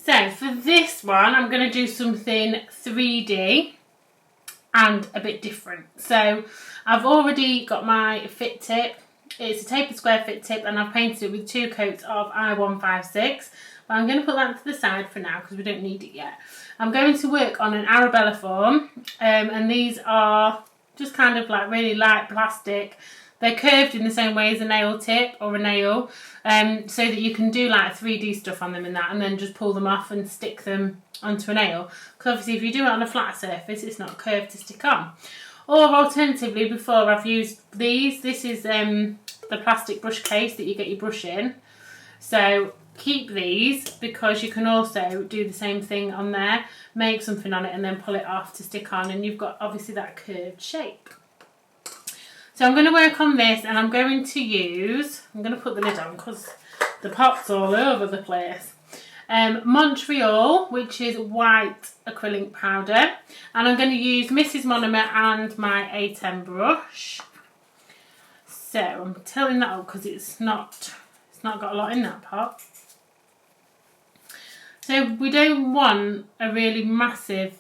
So for this one, I'm going to do something 3D and a bit different. So I've already got my fit tip. It's a tapered square fit tip, and I've painted it with 2 coats of I-156. But I'm going to put that to the side for now because we don't need it yet. I'm going to work on an Arabella form, and these are just kind of like really light plastic. They're curved in the same way as a nail tip or a nail, so that you can do like 3D stuff on them and that, and then just pull them off and stick them onto a nail. Because obviously if you do it on a flat surface, it's not curved to stick on. Or alternatively, before I've used these, this is the plastic brush case that you get your brush in. So keep these because you can also do the same thing on there, make something on it and then pull it off to stick on, and you've got obviously that curved shape. So I'm going to work on this, and I'm going to use, I'm going to put the lid on because the pot's all over the place. Montreal, which is white acrylic powder, and I'm going to use Mrs. Monomer and my A10 brush. So I'm tilting that up because it's not got a lot in that pot. So we don't want a really massive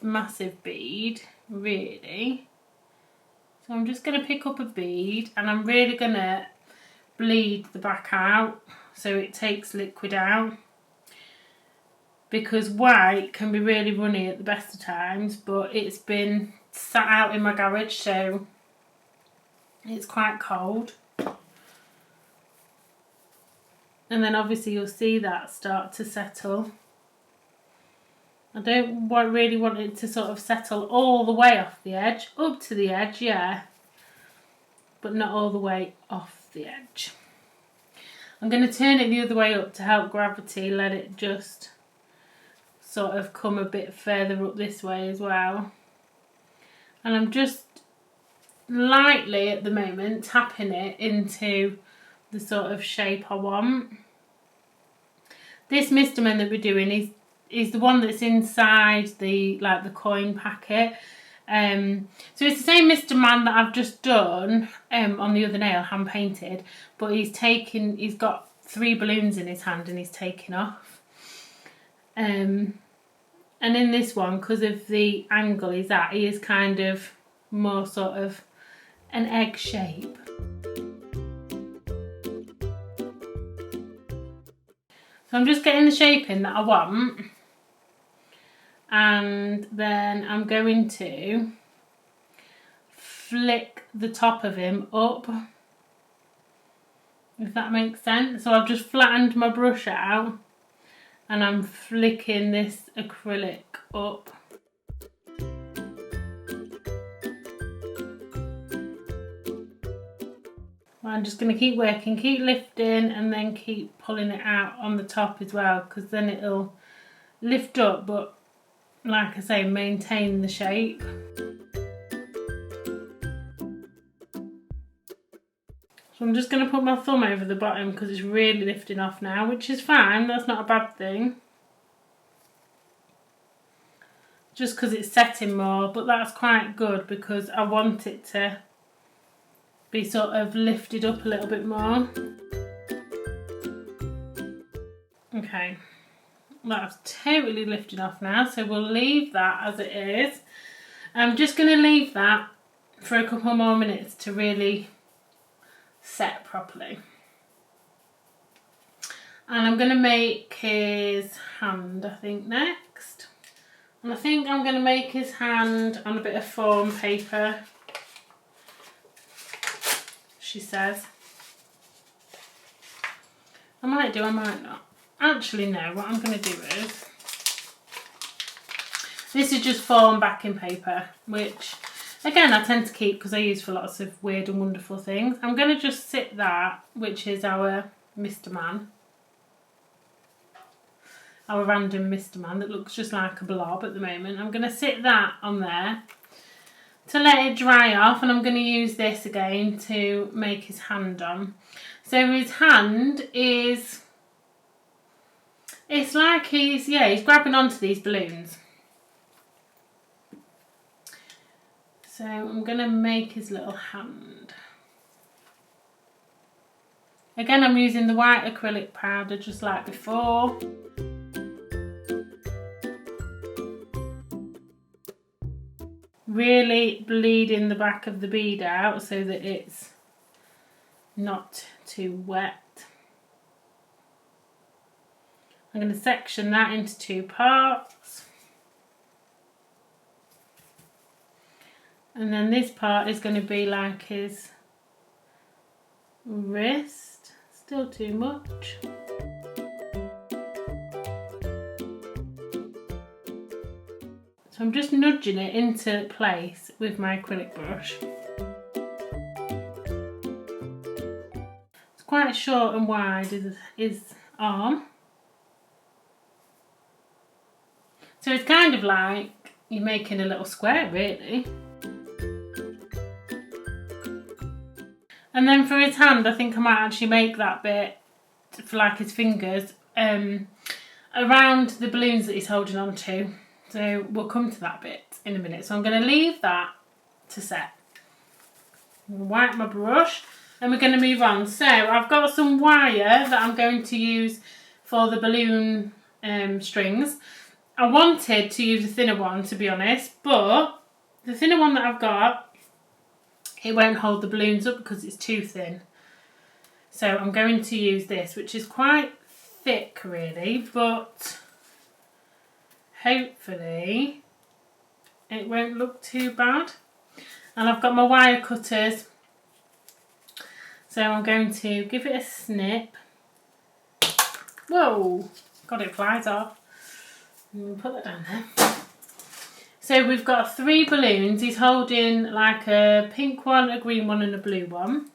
bead, really. So I'm just going to pick up a bead, and I'm really going to bleed the back out so it takes liquid out. Because white can be really runny at the best of times, but it's been sat out in my garage, so it's quite cold. And then obviously you'll see that start to settle. I don't really want it to sort of settle all the way off the edge, up to the edge, yeah, but not all the way off the edge. I'm going to turn it the other way up to help gravity, let it just sort of come a bit further up this way as well. And I'm just lightly at the moment tapping it into the sort of shape I want. This Mr. Man that we're doing is the one that's inside the coin packet. So it's the same Mr. Man that I've just done on the other nail, hand painted, but he's got 3 balloons in his hand and he's taking off. And in this one, because of the angle he's at, he is kind of more sort of an egg shape. So I'm just getting the shape in that I want, and then I'm going to flick the top of him up, if that makes sense. So I've just flattened my brush out and I'm flicking this acrylic up. I'm just going to keep working, keep lifting, and then keep pulling it out on the top as well, because then it'll lift up, but like I say, maintain the shape. So I'm just going to put my thumb over the bottom because it's really lifting off now, which is fine, that's not a bad thing. Just because it's setting more, but that's quite good because I want it to be sort of lifted up a little bit more. Okay, that's totally lifted off now, so we'll leave that as it is. I'm just going to leave that for a couple more minutes to really set properly. And I'm going to make his hand, I think, next. And I think I'm going to make his hand on a bit of foam paper, she says. I might do, I might not. Actually, no, what I'm going to do is, this is just foam backing paper, which again I tend to keep because I use for lots of weird and wonderful things. I'm going to just sit that, which is our Mr. Man. Our random Mr. Man that looks just like a blob at the moment. I'm going to sit that on there to let it dry off, and I'm going to use this again to make his hand on. So his hand is, it's like he's grabbing onto these balloons. So I'm going to make his little hand. Again, I'm using the white acrylic powder just like before. really bleeding the back of the bead out so that it's not too wet. I'm going to section that into 2 parts. And then this part is going to be like his wrist. Still too much. So I'm just nudging it into place with my acrylic brush. It's quite short and wide, his arm. So it's kind of like you're making a little square, really. And then for his hand, I think I might actually make that bit for like his fingers around the balloons that he's holding on to. So we'll come to that bit in a minute. So I'm going to leave that to set. I'm going to wipe my brush and we're going to move on. So I've got some wire that I'm going to use for the balloon strings. I wanted to use a thinner one, to be honest, but the thinner one that I've got, it won't hold the balloons up because it's too thin. So I'm going to use this, which is quite thick really, but hopefully it won't look too bad. And I've got my wire cutters, so I'm going to give it a snip. Whoa, God, it flies off. Put that down there. So we've got 3 balloons. He's holding like a pink one, a green one and a blue one.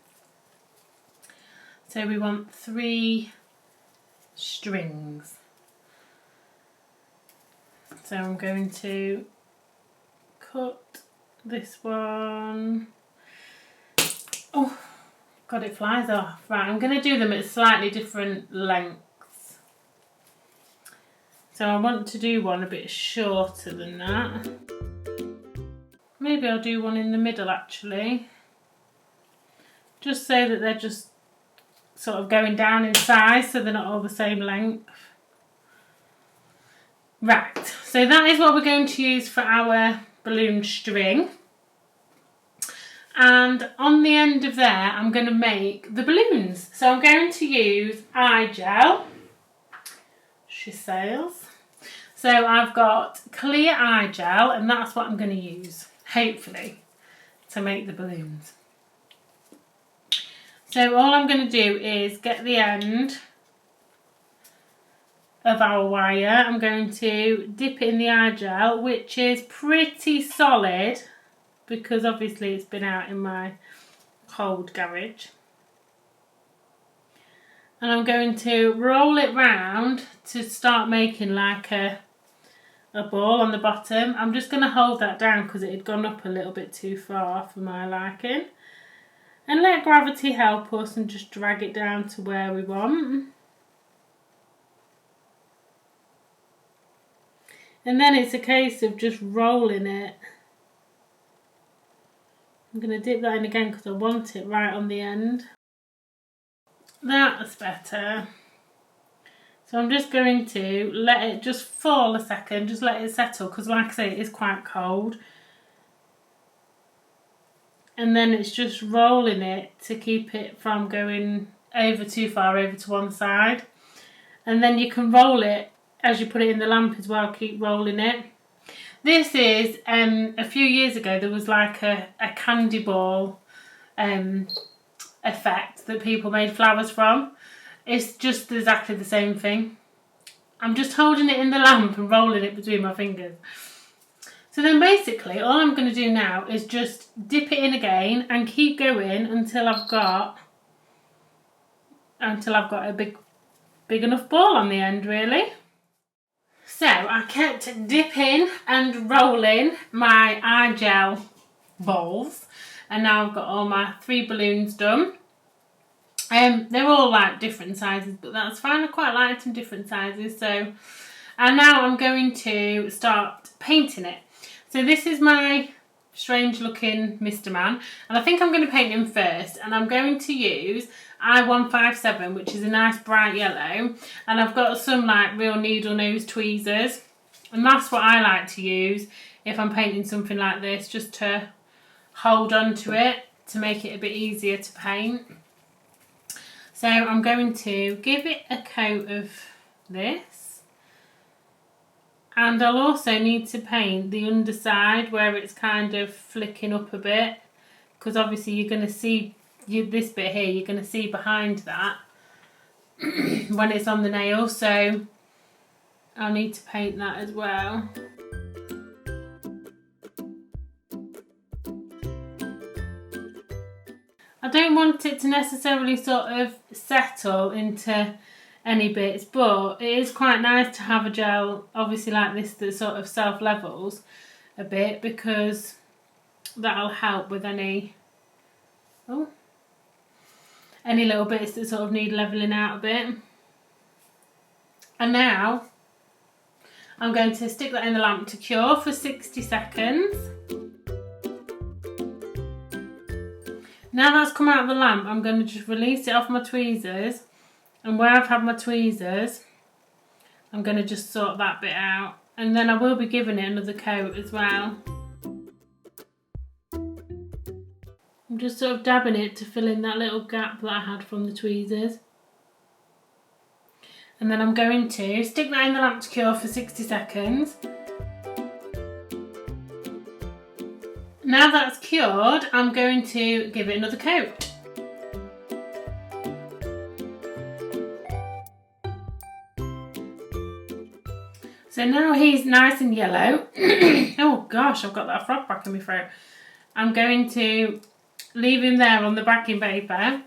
So we want 3 strings. So I'm going to cut this one. Oh, God, it flies off. Right, I'm going to do them at slightly different lengths. So I want to do one a bit shorter than that. Maybe I'll do one in the middle actually. Just so that they're just sort of going down in size so they're not all the same length. Right, so that is what we're going to use for our balloon string. And on the end of there I'm going to make the balloons. So I'm going to use eye gel, she says. So I've got clear eye gel and that's what I'm going to use, hopefully, to make the balloons. So all I'm going to do is get the end of our wire. I'm going to dip it in the eye gel, which is pretty solid because obviously it's been out in my cold garage. And I'm going to roll it round to start making like a ball on the bottom. I'm just going to hold that down because it had gone up a little bit too far for my liking. And let gravity help us and just drag it down to where we want. And then it's a case of just rolling it. I'm going to dip that in again because I want it right on the end. That's better. So I'm just going to let it just fall a second, just let it settle because like I say it is quite cold. And then it's just rolling it to keep it from going over too far over to one side. And then you can roll it as you put it in the lamp as well, keep rolling it. This is, a few years ago there was like a candy ball effect that people made flowers from. It's just exactly the same thing. I'm just holding it in the lamp and rolling it between my fingers. So then basically all I'm going to do now is just dip it in again and keep going until I've got a big enough ball on the end really. So I kept dipping and rolling my eye gel balls and now I've got all my 3 balloons done. They're all like different sizes, but that's fine. I quite like them different sizes. So, and now I'm going to start painting it. So this is my strange looking Mr. Man, and I think I'm going to paint him first. And I'm going to use I-157, which is a nice bright yellow, and I've got some like real needle nose tweezers, and that's what I like to use if I'm painting something like this, just to hold on to it to make it a bit easier to paint. So I'm going to give it a coat of this, and I'll also need to paint the underside where it's kind of flicking up a bit, because obviously you're going to see this bit here, you're going to see behind that when it's on the nail, so I'll need to paint that as well. I don't want it to necessarily sort of settle into any bits, but it is quite nice to have a gel obviously like this that sort of self-levels a bit, because that'll help with any little bits that sort of need levelling out a bit. And now I'm going to stick that in the lamp to cure for 60 seconds. Now that's come out of the lamp, I'm going to just release it off my tweezers, and where I've had my tweezers I'm going to just sort that bit out, and then I will be giving it another coat as well. I'm just sort of dabbing it to fill in that little gap that I had from the tweezers. And then I'm going to stick that in the lamp to cure for 60 seconds. Now that's cured, I'm going to give it another coat. So now he's nice and yellow. Oh gosh, I've got that frog back in my throat. I'm going to leave him there on the backing paper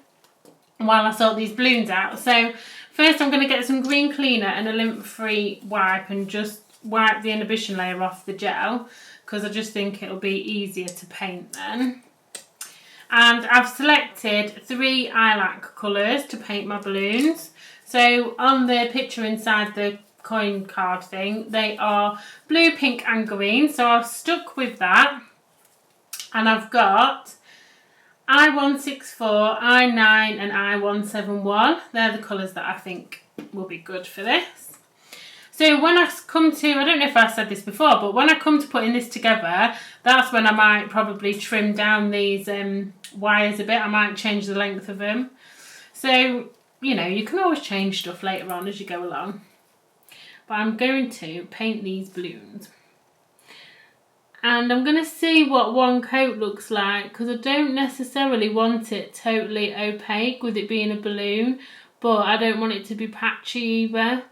while I sort these balloons out. So first I'm going to get some green cleaner and a lint-free wipe and just wipe the inhibition layer off the gel, because I just think it'll be easier to paint then. And I've selected 3 lilac colours to paint my balloons. So on the picture inside the coin card thing, they are blue, pink and green, so I've stuck with that. And I've got I164, I9 and I171. They're the colours that I think will be good for this. So when I come to, I don't know if I said this before, but when I come to putting this together, that's when I might probably trim down these wires a bit. I might change the length of them. So, you know, you can always change stuff later on as you go along. But I'm going to paint these balloons. And I'm going to see what one coat looks like, because I don't necessarily want it totally opaque with it being a balloon, but I don't want it to be patchy either.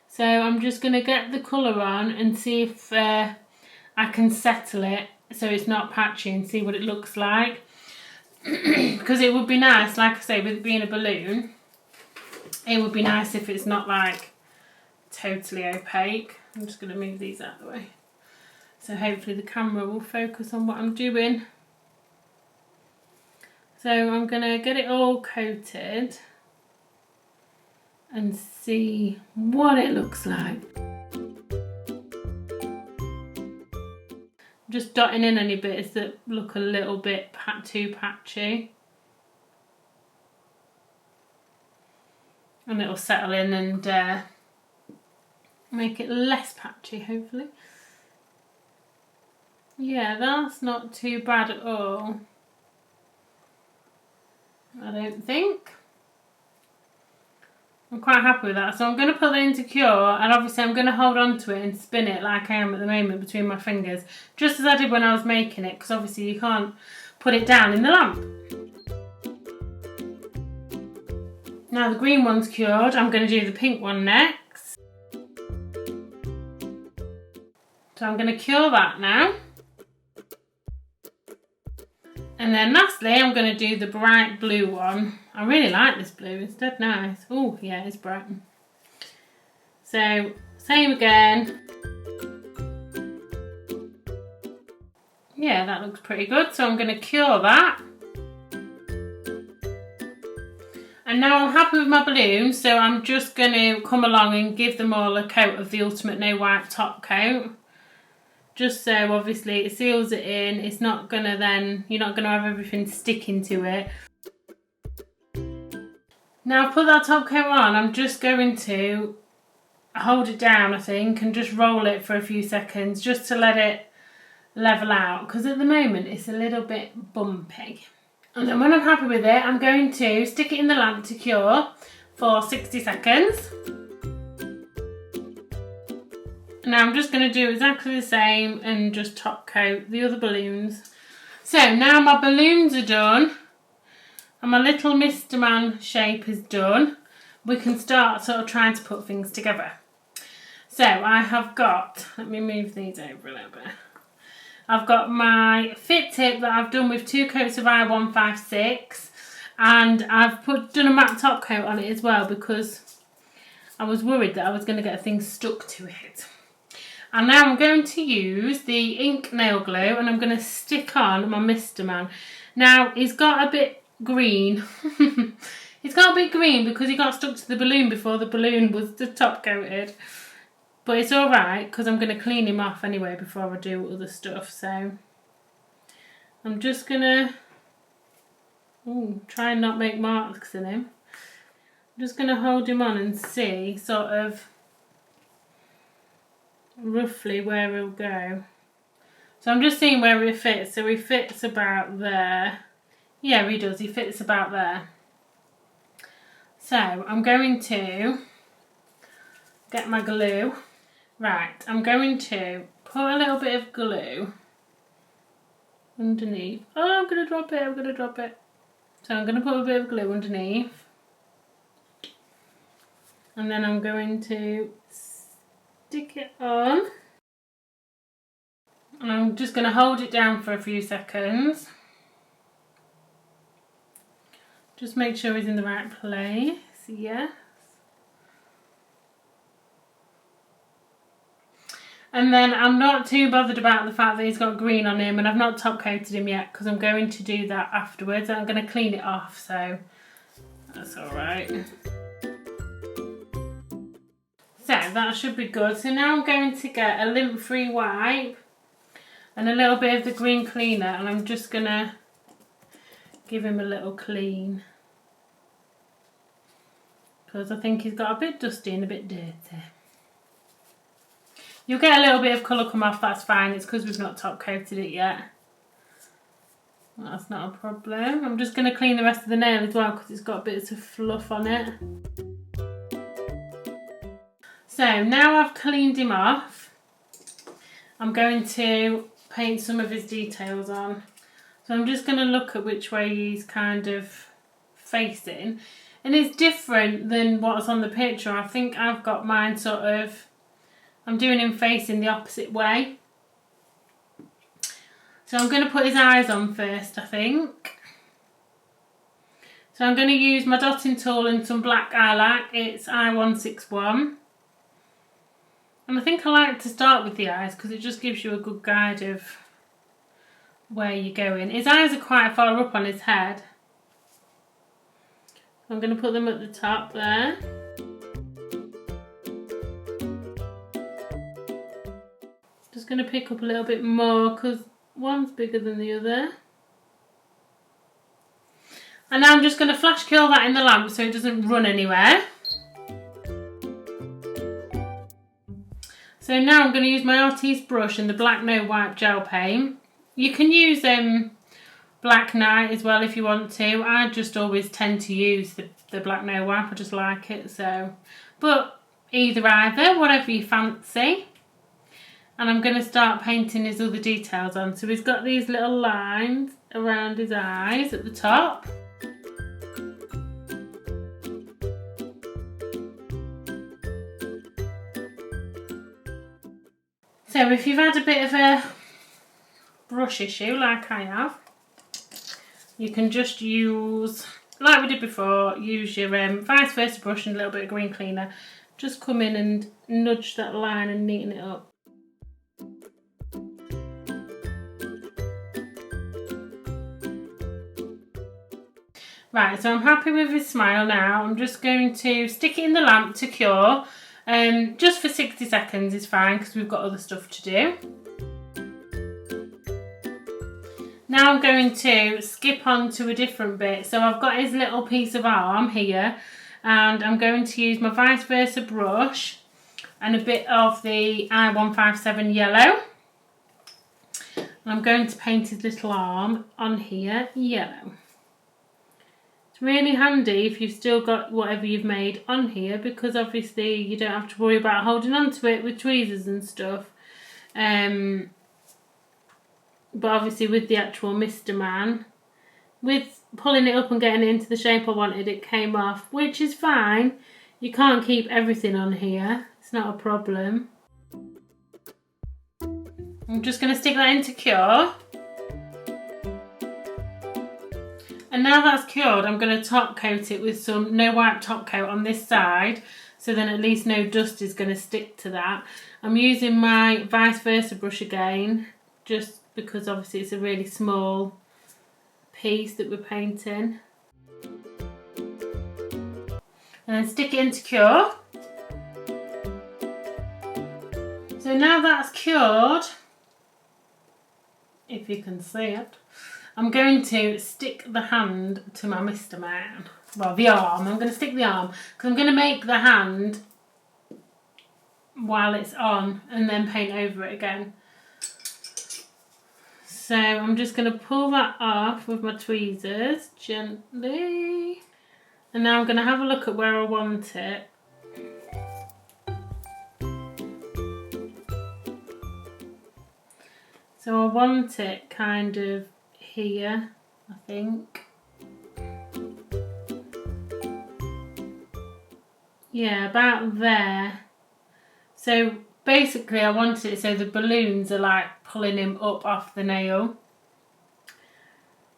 So I'm just going to get the colour on and see if I can settle it so it's not patchy and see what it looks like. Because it would be nice, like I say, with it being a balloon, it would be nice if it's not like totally opaque. I'm just going to move these out of the way. So hopefully the camera will focus on what I'm doing. So I'm going to get it all coated and see what it looks like. Just dotting in any bits that look a little bit too patchy. And it'll settle in and make it less patchy, hopefully. Yeah, that's not too bad at all, I don't think. I'm quite happy with that. So I'm going to put that into cure, and obviously I'm going to hold on to it and spin it like I am at the moment between my fingers, just as I did when I was making it, because obviously you can't put it down in the lamp. Now the green one's cured, I'm going to do the pink one next. So I'm going to cure that now. And then lastly, I'm going to do the bright blue one. I really like this blue, it's dead nice. Oh yeah, it's bright. So, same again. Yeah, that looks pretty good. So I'm going to cure that. And now I'm happy with my balloons, so I'm just going to come along and give them all a coat of the Ultimate No Wipe top coat. Just so obviously it seals it in, it's not gonna then, you're not gonna have everything sticking to it. Now I've put that top coat on, I'm just going to hold it down, I think, and just roll it for a few seconds just to let it level out, because at the moment it's a little bit bumpy. And then when I'm happy with it, I'm going to stick it in the lamp to cure for 60 seconds. Now I'm just going to do exactly the same and just top coat the other balloons. So now my balloons are done and my little Mr. Man shape is done. We can start sort of trying to put things together. So I have got, let me move these over a little bit. I've got my fit tip that I've done with 2 coats of I-156, and I've done a matte top coat on it as well because I was worried that I was going to get things stuck to it. And now I'm going to use the ink nail glue and I'm going to stick on my Mr. Man. Now he's got a bit green. He's got a bit green because he got stuck to the balloon before the balloon was top coated. But it's alright because I'm going to clean him off anyway before I do other stuff. So I'm just going to try and not make marks in him. I'm just going to hold him on and see sort of roughly where he'll go. So I'm just seeing where he fits. So he fits about there. Yeah, he does. He fits about there. So I'm going to get my glue. Right, I'm going to put a little bit of glue underneath. Oh, I'm going to drop it, I'm going to drop it. So I'm going to put a bit of glue underneath. And then I'm going to stick it on. And I'm just going to hold it down for a few seconds. Just make sure it's in the right place, yes. And then I'm not too bothered about the fact that he's got green on him, and I've not top coated him yet because I'm going to do that afterwards. I'm going to clean it off, so that's alright. So that should be good. So now I'm going to get a lint-free wipe and a little bit of the green cleaner, and I'm just going to give him a little clean because I think he's got a bit dusty and a bit dirty. You'll get a little bit of colour come off, that's fine. It's because we've not top coated it yet. That's not a problem. I'm just going to clean the rest of the nail as well because it's got bits of fluff on it. So now I've cleaned him off, I'm going to paint some of his details on. So I'm just going to look at which way he's kind of facing. And it's different than what's on the picture. I think I've got mine sort of, I'm doing him facing the opposite way. So I'm going to put his eyes on first, I think. So I'm going to use my dotting tool and some black eyelac. It's I-161. And I think I like to start with the eyes because it just gives you a good guide of where you're going. His eyes are quite far up on his head. I'm going to put them at the top there. Just going to pick up a little bit more because one's bigger than the other. And now I'm just going to flash curl that in the lamp so it doesn't run anywhere. So now I'm going to use my artiste brush and the black no wipe gel paint. You can use black night as well if you want to. I just always tend to use the black no wipe, I just like it, so. But either, whatever you fancy. And I'm going to start painting his other details on. So he's got these little lines around his eyes at the top. So if you've had a bit of a brush issue like I have, you can just use, like we did before, use your vice versa brush and a little bit of green cleaner. Just come in and nudge that line and neaten it up. Right, so I'm happy with his smile now. I'm just going to stick it in the lamp to cure. Just for 60 seconds is fine because we've got other stuff to do. Now I'm going to skip on to a different bit. So I've got his little piece of arm here and I'm going to use my vice versa brush and a bit of the I-157 yellow. And I'm going to paint his little arm on here yellow. It's really handy if you've still got whatever you've made on here, because obviously you don't have to worry about holding on to it with tweezers and stuff. But obviously with the actual Mr. Man, with pulling it up and getting it into the shape I wanted, it came off, which is fine. You can't keep everything on here, it's not a problem. I'm just going to stick that into cure. And now that's cured, I'm going to top coat it with some no wipe top coat on this side, so then at least no dust is going to stick to that. I'm using my vice versa brush again, just because obviously it's a really small piece that we're painting. And then stick it into cure. So now that's cured, if you can see it, I'm going to stick the hand to my Mr. Man. Well, the arm. I'm going to stick the arm because I'm going to make the hand while it's on and then paint over it again. So I'm just going to pull that off with my tweezers gently. And now I'm going to have a look at where I want it. So I want it kind of here, I think. Yeah, about there. So basically I want it so the balloons are like pulling him up off the nail.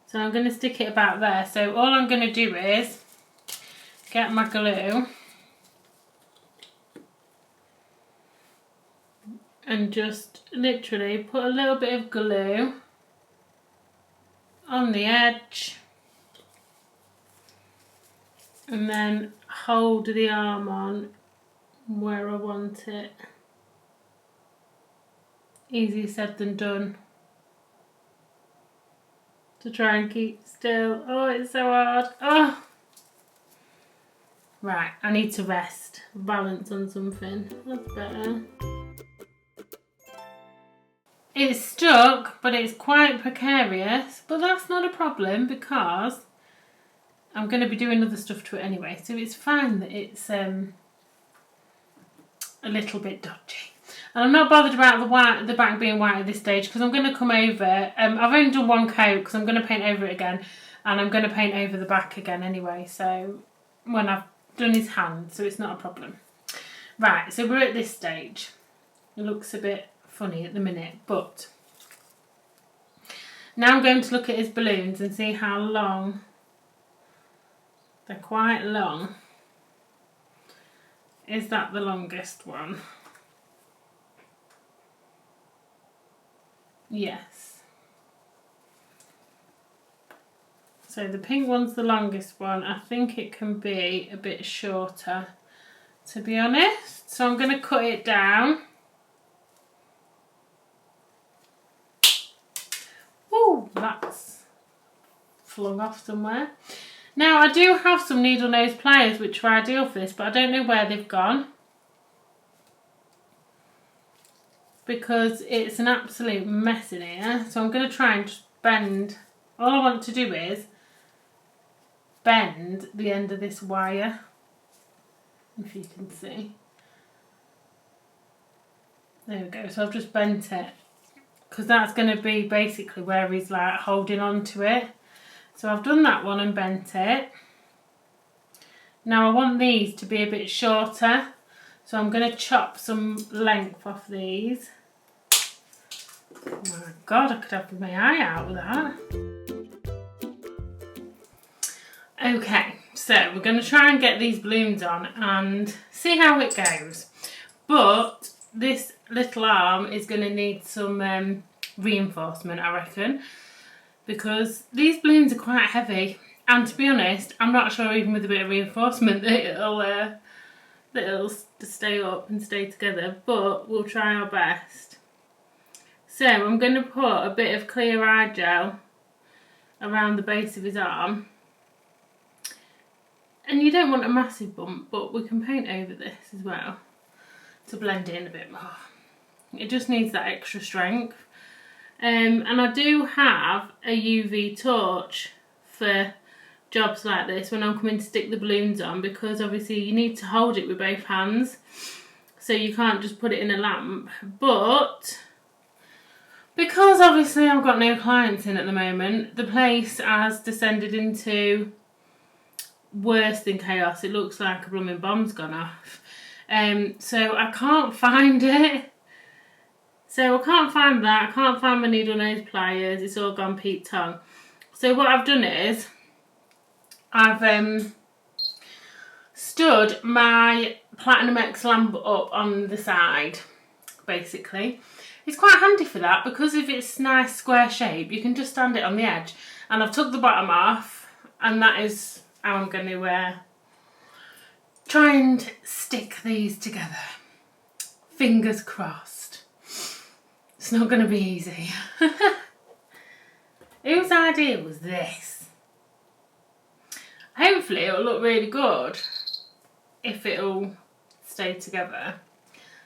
So I'm going to stick it about there. So all I'm going to do is get my glue and just literally put a little bit of glue on the edge and then hold the arm on where I want it. Easier said than done to try and keep still. Oh, it's so hard. Oh, right, I need to rest, balance on something. That's better. It's stuck, but it's quite precarious, but that's not a problem because I'm going to be doing other stuff to it anyway, so it's fine that it's a little bit dodgy. And I'm not bothered about the back being white at this stage because I'm going to come over. I've only done one coat because I'm going to paint over it again, and I'm going to paint over the back again anyway, so when I've done his hand, so it's not a problem. Right, so we're at this stage. It looks a bit funny at the minute, but now I'm going to look at his balloons and see how long. They're quite long. Is that the longest one? Yes. So the pink one's the longest one. I think it can be a bit shorter, to be honest. So I'm going to cut it down. Ooh, that's flung off somewhere. Now I do have some needle nose pliers which are ideal for this, but I don't know where they've gone because it's an absolute mess in here. So I'm going to try and just bend. All I want to do is bend the end of this wire, if you can see. There we go. So I've just bent it because that's going to be basically where he's like holding on to it. So I've done that one and bent it. Now I want these to be a bit shorter, so I'm going to chop some length off these. Oh my god, I could have my eye out with that. Okay, so we're going to try and get these balloons on and see how it goes. But this little arm is going to need some reinforcement, I reckon, because these balloons are quite heavy, and to be honest, I'm not sure even with a bit of reinforcement that it'll stay up and stay together, but we'll try our best. So I'm going to put a bit of clear eye gel around the base of his arm, and you don't want a massive bump, but we can paint over this as well. to blend it in a bit more. It just needs that extra strength. And I do have a UV torch for jobs like this when I'm coming to stick the balloons on, because obviously you need to hold it with both hands, so you can't just put it in a lamp. But because obviously I've got no clients in at the moment, the place has descended into worse than chaos. It looks like a blooming bomb's gone off. So I can't find it. So I can't find that. I can't find my needle nose pliers. It's all gone Pete Tong. So what I've done is I've stood my Platinum X lamp up on the side, basically. It's quite handy for that, because if it's nice square shape, you can just stand it on the edge. And I've took the bottom off, and that is how I'm going to try and stick these together. Fingers crossed. It's not going to be easy. Whose idea was this? Hopefully it'll look really good if it'll stay together.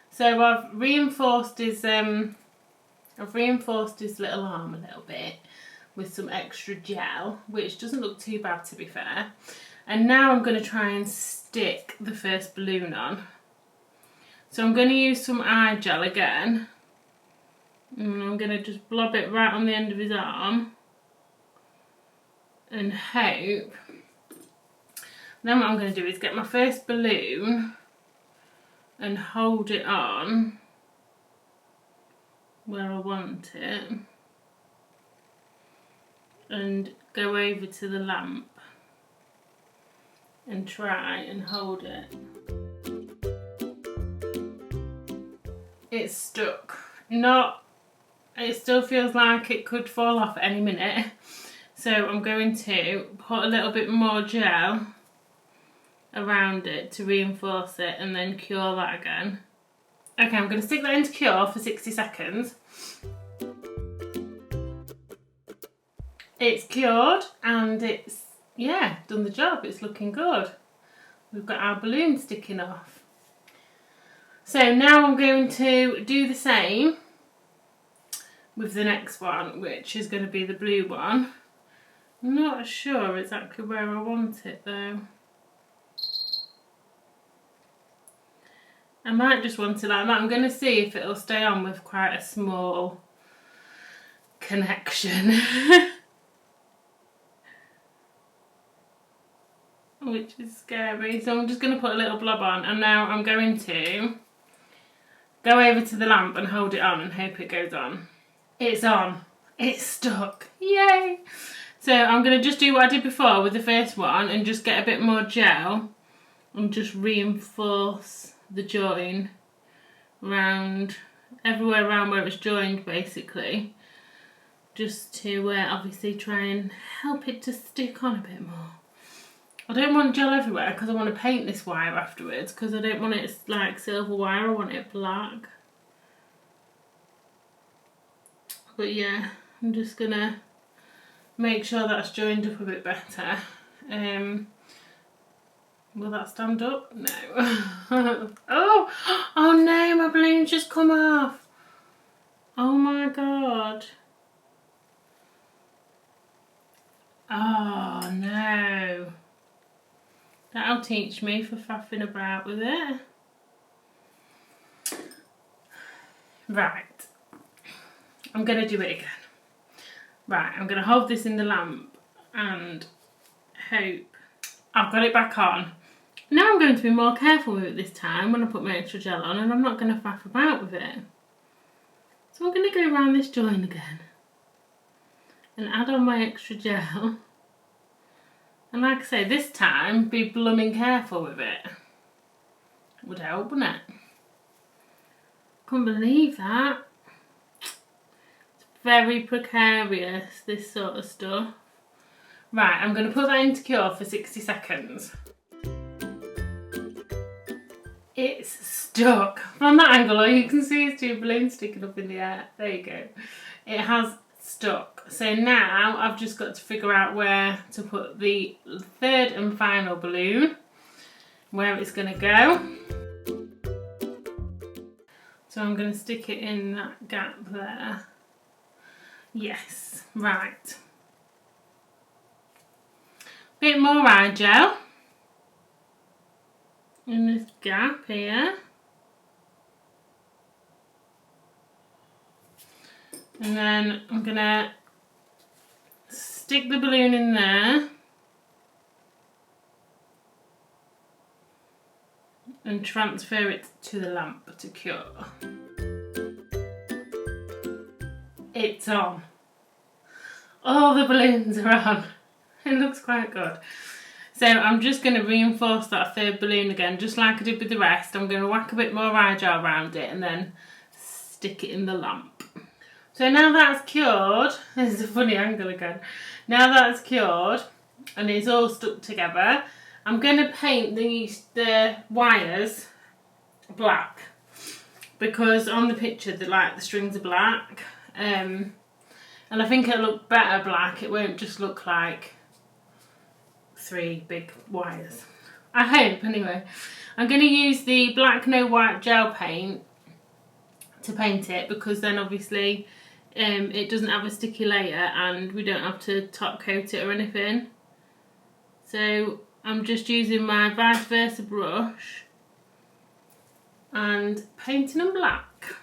So I've reinforced his little arm a little bit with some extra gel, which doesn't look too bad, to be fair. And now I'm going to try and stick the first balloon on. So I'm going to use some eye gel again, and I'm going to just blob it right on the end of his arm and hope. Then what I'm going to do is get my first balloon and hold it on where I want it, and go over to the lamp and try and hold it. It's stuck. It still feels like it could fall off at any minute. So I'm going to put a little bit more gel around it to reinforce it, and then cure that again. Okay, I'm going to stick that into cure for 60 seconds. It's cured and it's, yeah, done the job. It's looking good. We've got our balloon sticking off. So now I'm going to do the same with the next one, which is going to be the blue one. I'm not sure exactly where I want it though. I might just want it like that. I'm going to see if it'll stay on with quite a small connection. Which is scary. So I'm just going to put a little blob on, and now I'm going to go over to the lamp and hold it on and hope it goes on. It's on. It's stuck. Yay! So I'm going to just do what I did before with the first one and just get a bit more gel and just reinforce the join around everywhere around where it's joined, basically, just to obviously try and help it to stick on a bit more. I don't want gel everywhere because I want to paint this wire afterwards, because I don't want it like silver wire, I want it black. But yeah, I'm just gonna make sure that's joined up a bit better. Will that stand up? No. Oh no, my balloon's just come off. Oh my god. Oh no. That'll teach me for faffing about with it. Right. I'm going to do it again. Right, I'm going to hold this in the lamp and hope I've got it back on. Now I'm going to be more careful with it this time when I put my extra gel on, and I'm not going to faff about with it. So I'm going to go around this join again and add on my extra gel. And like I say, this time, be blooming careful with it. Would help, wouldn't it? Couldn't believe that. It's very precarious, this sort of stuff. Right, I'm going to put that into cure for 60 seconds. It's stuck. From that angle, all you can see is two balloons sticking up in the air. There you go. It has stuck. So now I've just got to figure out where to put the third and final balloon, where it's going to go. So I'm going to stick it in that gap there. Yes, right. Bit more eye gel in this gap here. And then I'm going to stick the balloon in there and transfer it to the lamp to cure. It's on. All the balloons are on. It looks quite good. So I'm just going to reinforce that third balloon again, just like I did with the rest. I'm going to whack a bit more eye gel around it and then stick it in the lamp. So now that's cured, this is a funny angle again. Now that's cured and it's all stuck together, I'm going to paint the wires black, because on the picture the strings are black, and I think it'll look better black. It won't just look like 3 big wires. I hope, anyway. I'm going to use the black no white gel paint to paint it, because then obviously it doesn't have a sticky layer and we don't have to top coat it or anything. So I'm just using my vice versa brush and painting them black.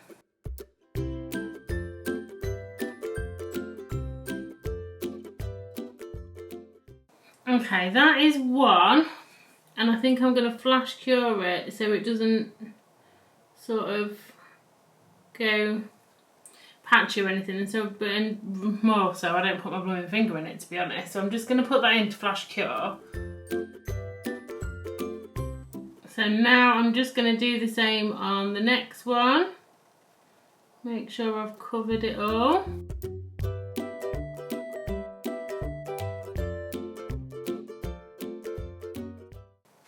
Okay, that is one, and I think I'm going to flash cure it so it doesn't sort of go patchy or anything, and so, but more so I don't put my blooming finger in it, to be honest. So I'm just going to put that into flash cure. So now I'm just going to do the same on the next one. Make sure I've covered it all.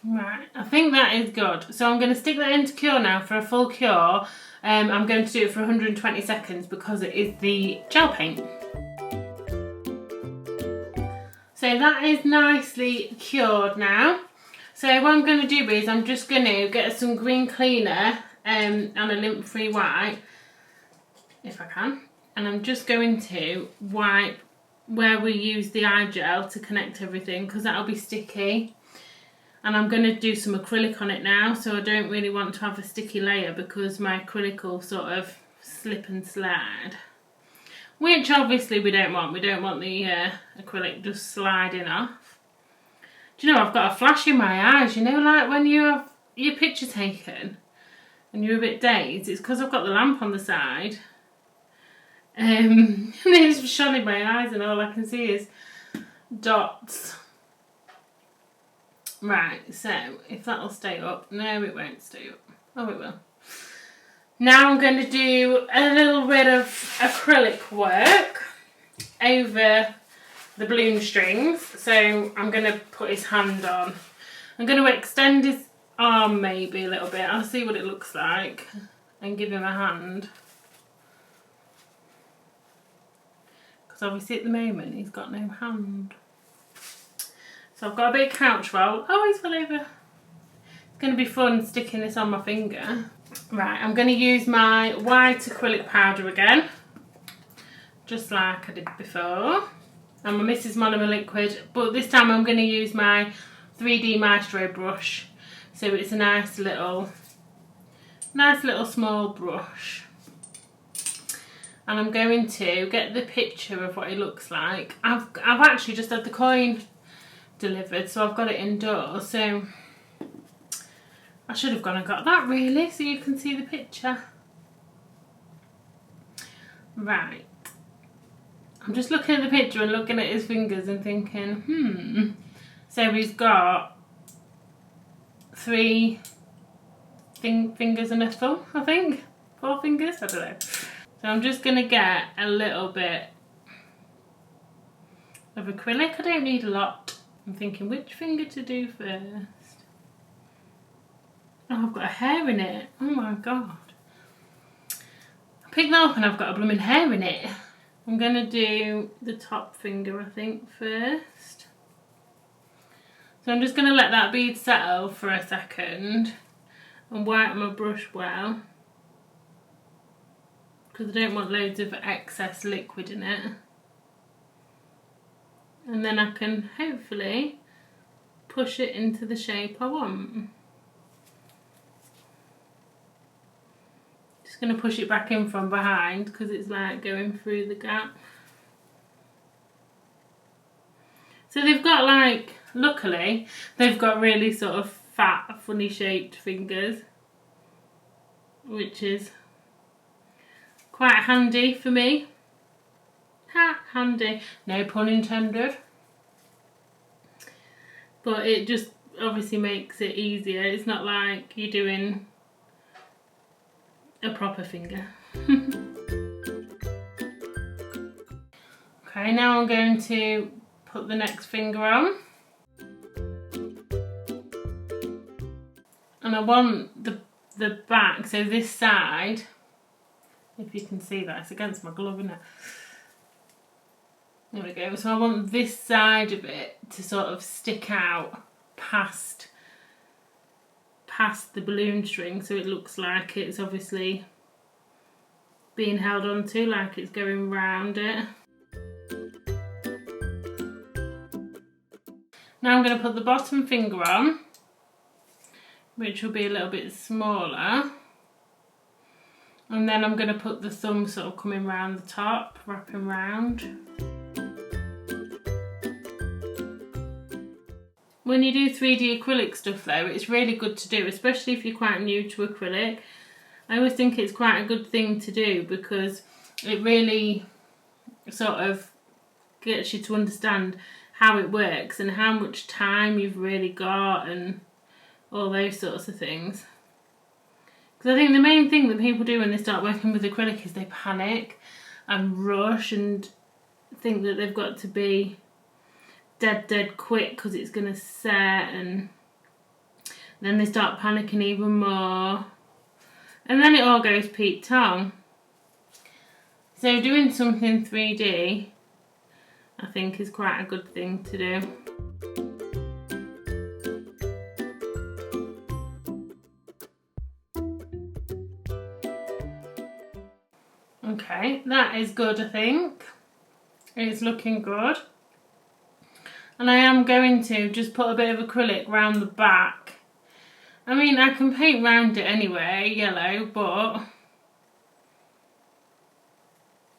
Right, I think that is good. So I'm going to stick that into cure now for a full cure. I'm going to do it for 120 seconds because it is the gel paint. So that is nicely cured now. So what I'm going to do is I'm just going to get some green cleaner and a lint-free wipe, if I can. And I'm just going to wipe where we use the eye gel to connect everything, because that'll be sticky. And I'm going to do some acrylic on it now, so I don't really want to have a sticky layer because my acrylic will sort of slip and slide. Which obviously we don't want. We don't want the acrylic just sliding off. Do you know, I've got a flash in my eyes, you know, like when you have your picture taken and you're a bit dazed, it's because I've got the lamp on the side. And it's shining my eyes and all I can see is dots. Right, so if that'll stay up, no it won't stay up, oh it will. Now I'm going to do a little bit of acrylic work over the balloon strings. So I'm going to put his hand on. I'm going to extend his arm maybe a little bit, I'll see what it looks like, and give him a hand. Because obviously at the moment he's got no hand. So I've got a bit of couch roll. Oh, he's fell over. It's going to be fun sticking this on my finger. Right, I'm going to use my white acrylic powder again, just like I did before. And my Mrs. Monomer liquid, but this time I'm going to use my 3D Maestro brush. So it's a nice little small brush. And I'm going to get the picture of what it looks like. I've actually just had the coin delivered, so I've got it indoors, so I should have gone and got that really, so you can see the picture. Right, I'm just looking at the picture and looking at his fingers and thinking, so he's got 3 fingers and a thumb, I think, 4 fingers, I don't know. So I'm just going to get a little bit of acrylic. I don't need a lot. I'm thinking which finger to do first. Oh, I've got a hair in it. Oh my god. I picked that up and I've got a blooming hair in it. I'm going to do the top finger, I think, first. So I'm just going to let that bead settle for a second and wipe my brush well. because I don't want loads of excess liquid in it. And then I can hopefully push it into the shape I want. Just going to push it back in from behind because it's like going through the gap. So they've got like, luckily, they've got really sort of fat, funny shaped fingers, which is quite handy for me. Ha, handy. No pun intended. But it just obviously makes it easier. It's not like you're doing a proper finger. Okay, now I'm going to put the next finger on. And I want the back, so this side, if you can see that, it's against my glove, isn't it? There we go. So I want this side of it to sort of stick out past the balloon string, so it looks like it's obviously being held onto, like it's going round it. Now I'm going to put the bottom finger on, which will be a little bit smaller, and then I'm going to put the thumb sort of coming round the top, wrapping round. When you do 3D acrylic stuff though, it's really good to do, especially if you're quite new to acrylic. I always think it's quite a good thing to do because it really sort of gets you to understand how it works and how much time you've really got and all those sorts of things. Because I think the main thing that people do when they start working with acrylic is they panic and rush and think that they've got to be dead quick because it's going to set, and then they start panicking even more, and then it all goes Pete Tong. So doing something 3D I think is quite a good thing to do. Okay, that is good, I think. It's looking good. And I am going to just put a bit of acrylic round the back. I mean, I can paint round it anyway, yellow, but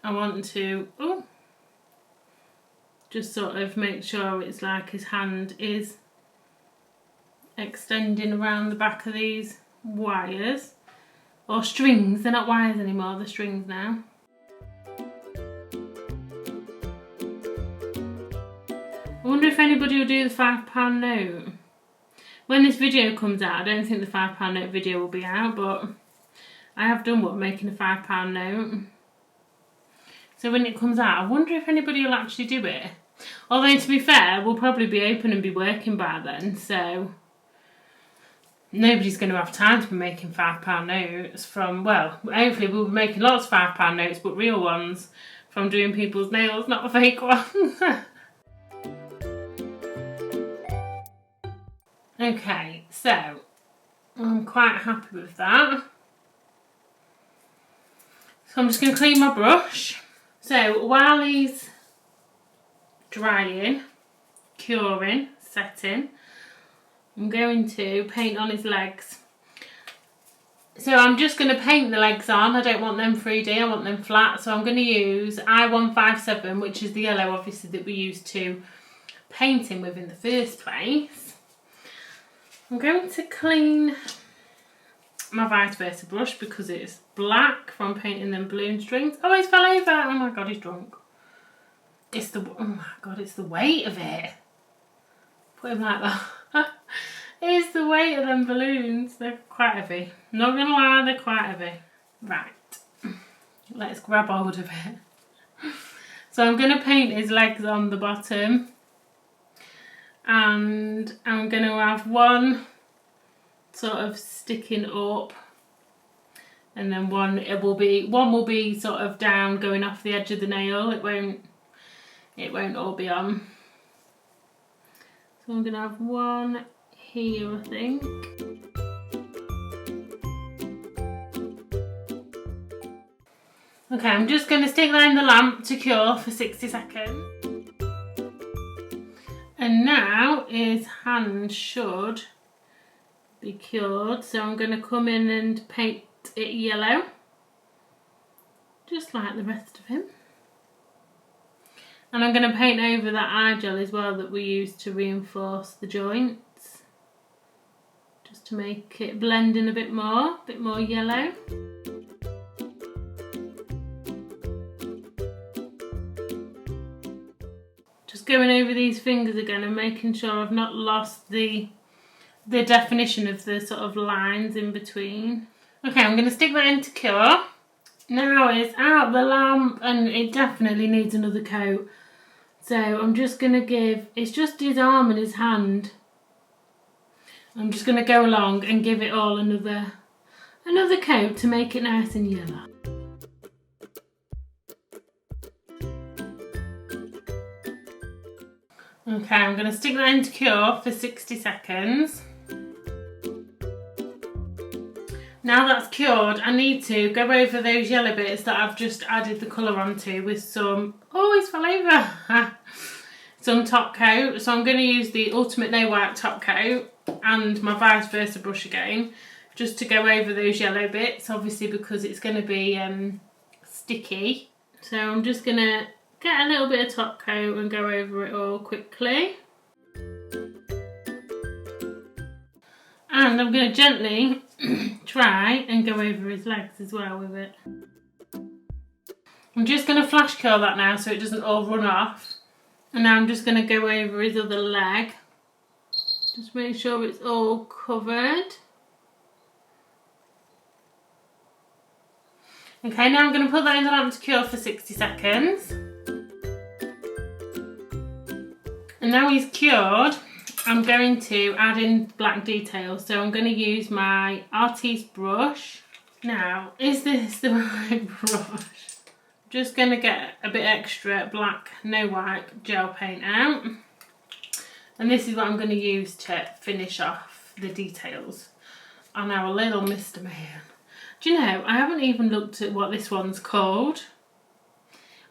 I want to just sort of make sure it's like his hand is extending around the back of these wires. Or strings, they're not wires anymore, they're strings now. I wonder if anybody will do the £5 note. When this video comes out, I don't think the £5 note video will be out, but I have done what, making a £5 note. So when it comes out, I wonder if anybody will actually do it. Although to be fair, we'll probably be open and be working by then, so nobody's going to have time to be making £5 notes from, well, hopefully we'll be making lots of £5 notes, but real ones from doing people's nails, not the fake ones. Okay, so I'm quite happy with that. So I'm just going to clean my brush. So while he's drying, curing, setting, I'm going to paint on his legs. So I'm just going to paint the legs on. I don't want them 3D, I want them flat. So I'm going to use I-157, which is the yellow obviously that we used to paint him with in the first place. I'm going to clean my vice versa brush because it's black from painting them balloon strings. Oh, he's fell over. Oh my god, he's drunk. It's the, oh my god, it's the weight of it. Put him like that. It's the weight of them balloons. They're quite heavy. Not gonna lie, they're quite heavy. Right, let's grab hold of it. So I'm gonna paint his legs on the bottom. And I'm going to have one sort of sticking up, and then one will be sort of down, going off the edge of the nail. It won't all be on. So I'm going to have one here, I think. Okay, I'm just going to stick that in the lamp to cure for 60 seconds. And now his hand should be cured, so I'm going to come in and paint it yellow, just like the rest of him. And I'm going to paint over that eye gel as well that we used to reinforce the joints, just to make it blend in a bit more yellow. Just going over these fingers again and making sure I've not lost the definition of the sort of lines in between. Okay, I'm going to stick that in to cure. Now it's out the lamp and it definitely needs another coat. So I'm just going to give, it's just his arm and his hand. I'm just going to go along and give it all another coat to make it nice and yellow. Okay, I'm going to stick that into cure for 60 seconds. Now that's cured, I need to go over those yellow bits that I've just added the colour onto with some, oh it's fell over, some top coat. So I'm going to use the Ultimate No Wipe top coat and my vice versa brush again, just to go over those yellow bits, obviously because it's going to be sticky. So I'm just going to get a little bit of top coat and go over it all quickly. And I'm going to gently try and go over his legs as well with it. I'm just going to flash curl that now so it doesn't all run off. And now I'm just going to go over his other leg. Just make sure it's all covered. Okay, now I'm going to put that in the lamp to cure for 60 seconds. And now he's cured, I'm going to add in black details. So I'm going to use my artiste brush. Now, is this the right brush? Just going to get a bit extra black no wipe gel paint out. And this is what I'm going to use to finish off the details on our little Mr. Man. Do you know, I haven't even looked at what this one's called.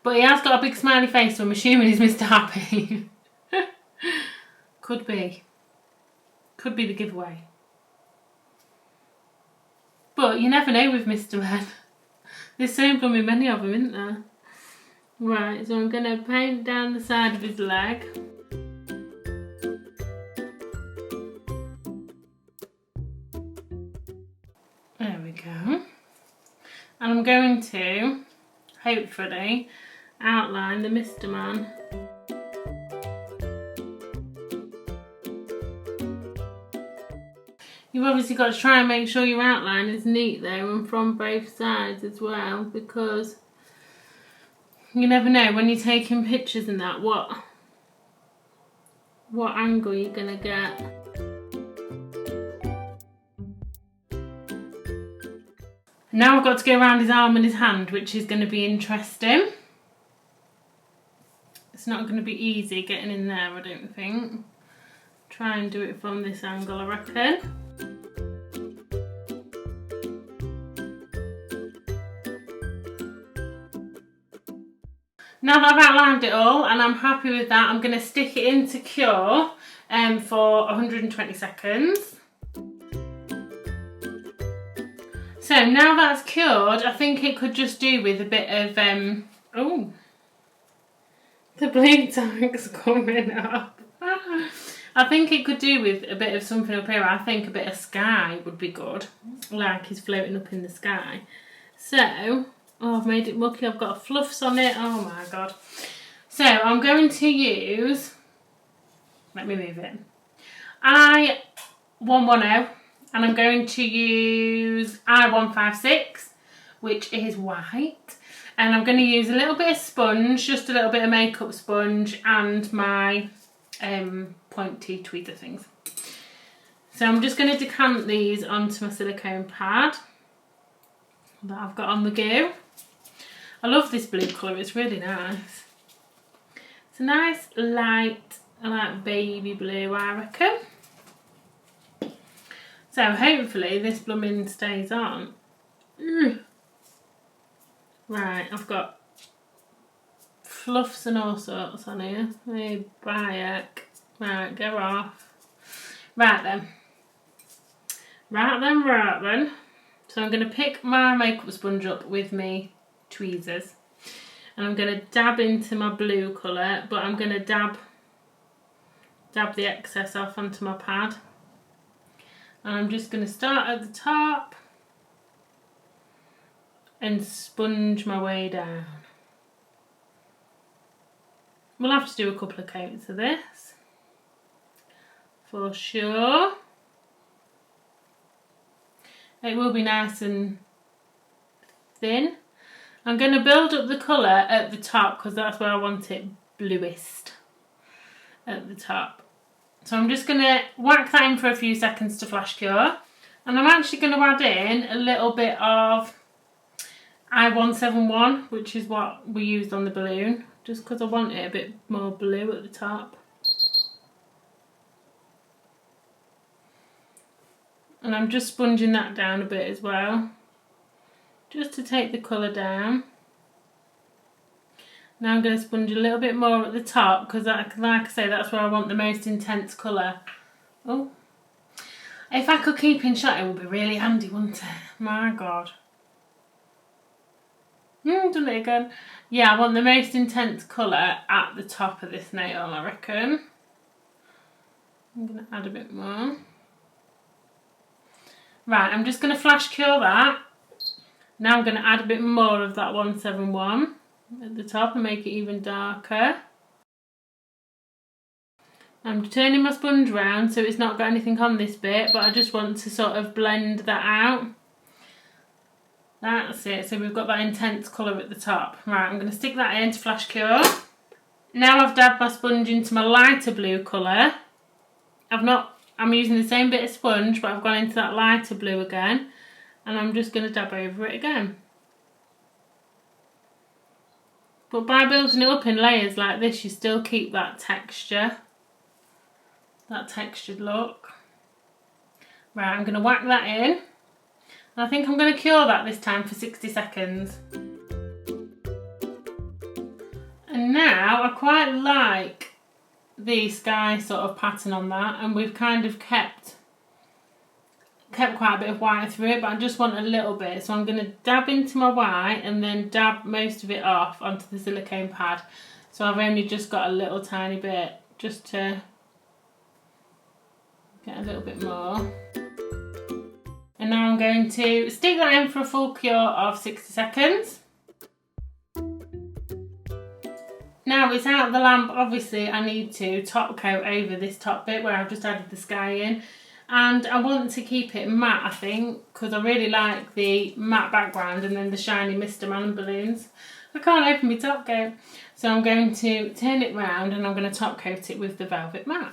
But he has got a big smiley face, so I'm assuming he's Mr. Happy. Could be. Could be the giveaway. But you never know with Mr. Men. There's so blooming many of them, isn't there? Right, so I'm going to paint down the side of his leg. There we go. And I'm going to, hopefully, outline the Mr. Man. You've obviously got to try and make sure your outline is neat though, and from both sides as well, because you never know when you're taking pictures and that what angle you're gonna get. Now I've got to go around his arm and his hand, which is going to be interesting. It's not going to be easy getting in there, I don't think. Try and do it from this angle, I reckon. Now that I've outlined it all and I'm happy with that, I'm going to stick it into cure for 120 seconds. So now that's cured, I think it could just do with a bit of, oh, the bleed tank's coming up. I think it could do with a bit of something up here. I think a bit of sky would be good, like he's floating up in the sky. So, oh, I've made it mucky, I've got fluffs on it, oh my god. So I'm going to use, let me move it, I110, and I'm going to use I156, which is white. And I'm going to use a little bit of sponge, just a little bit of makeup sponge, and my pointy tweezer things. So I'm just going to decant these onto my silicone pad that I've got on the go. I love this blue colour, it's really nice. It's a nice light, like baby blue, I reckon. So hopefully this blooming stays on. Right, I've got fluffs and all sorts on here. Hey, Bayek. Right, go off. Right then. Right then. So I'm going to pick my makeup sponge up with me tweezers. And I'm going to dab into my blue colour, but I'm going to dab the excess off onto my pad. And I'm just going to start at the top and sponge my way down. We'll have to do a couple of coats of this, for sure. It will be nice and thin. I'm going to build up the colour at the top because that's where I want it bluest, at the top. So I'm just going to whack that in for a few seconds to flash cure. And I'm actually going to add in a little bit of I-171, which is what we used on the balloon, just because I want it a bit more blue at the top. And I'm just sponging that down a bit as well, just to take the colour down. Now I'm going to sponge a little bit more at the top because, like I say, that's where I want the most intense colour. Oh, if I could keep in shot, it would be really handy, wouldn't it? My God. Done it again. Yeah, I want the most intense colour at the top of this nail, I reckon. I'm going to add a bit more. Right, I'm just going to flash cure that. Now I'm going to add a bit more of that 171 at the top and make it even darker. I'm turning my sponge round so it's not got anything on this bit, but I just want to sort of blend that out. That's it, so we've got that intense colour at the top. Right, I'm going to stick that in to flash cure. Now I've dabbed my sponge into my lighter blue colour. I'm using the same bit of sponge, but I've gone into that lighter blue again. And I'm just going to dab over it again. But by building it up in layers like this, you still keep that texture. That textured look. Right, I'm going to whack that in. And I think I'm going to cure that this time for 60 seconds. And now I quite like the sky sort of pattern on that, and we've kind of kept quite a bit of white through it, but I just want a little bit, so I'm going to dab into my white and then dab most of it off onto the silicone pad. So I've only just got a little tiny bit just to get a little bit more. And now I'm going to stick that in for a full cure of 60 seconds. Now it's out of the lamp, obviously I need to top coat over this top bit where I've just added the sky in. And I want to keep it matte, I think, because I really like the matte background and then the shiny Mr. Man balloons. I can't open my top coat. So I'm going to turn it round and I'm going to top coat it with the velvet matte.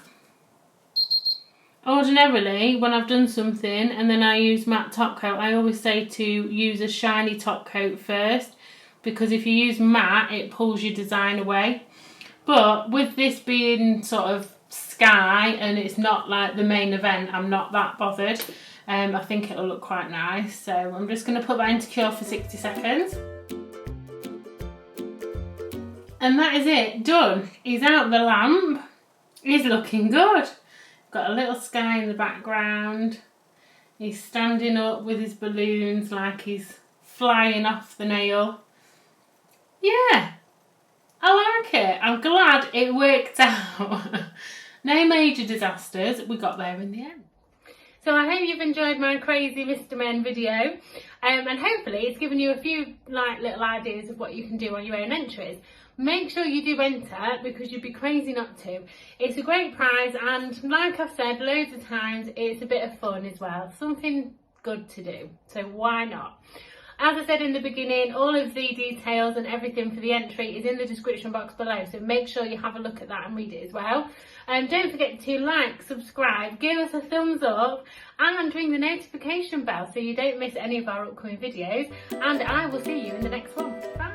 Ordinarily, when I've done something and then I use matte top coat, I always say to use a shiny top coat first, because if you use matte, it pulls your design away. But with this being sort of sky and it's not like the main event, I'm not that bothered. I think it'll look quite nice. So I'm just going to put that into cure for 60 seconds. And that is it, done. He's out the lamp. He's looking good. Got a little sky in the background. He's standing up with his balloons like he's flying off the nail. Yeah, I like it. I'm glad it worked out. No major disasters. We got there in the end. So I hope you've enjoyed my crazy Mr. Men video, and hopefully it's given you a few little ideas of what you can do on your own entries. Make sure you do enter, because you'd be crazy not to. It's a great prize, and like I've said loads of times, it's a bit of fun as well. Something good to do, so why not? As I said in the beginning, all of the details and everything for the entry is in the description box below, so make sure you have a look at that and read it as well. Don't forget to like, subscribe, give us a thumbs up and ring the notification bell so you don't miss any of our upcoming videos, and I will see you in the next one. Bye!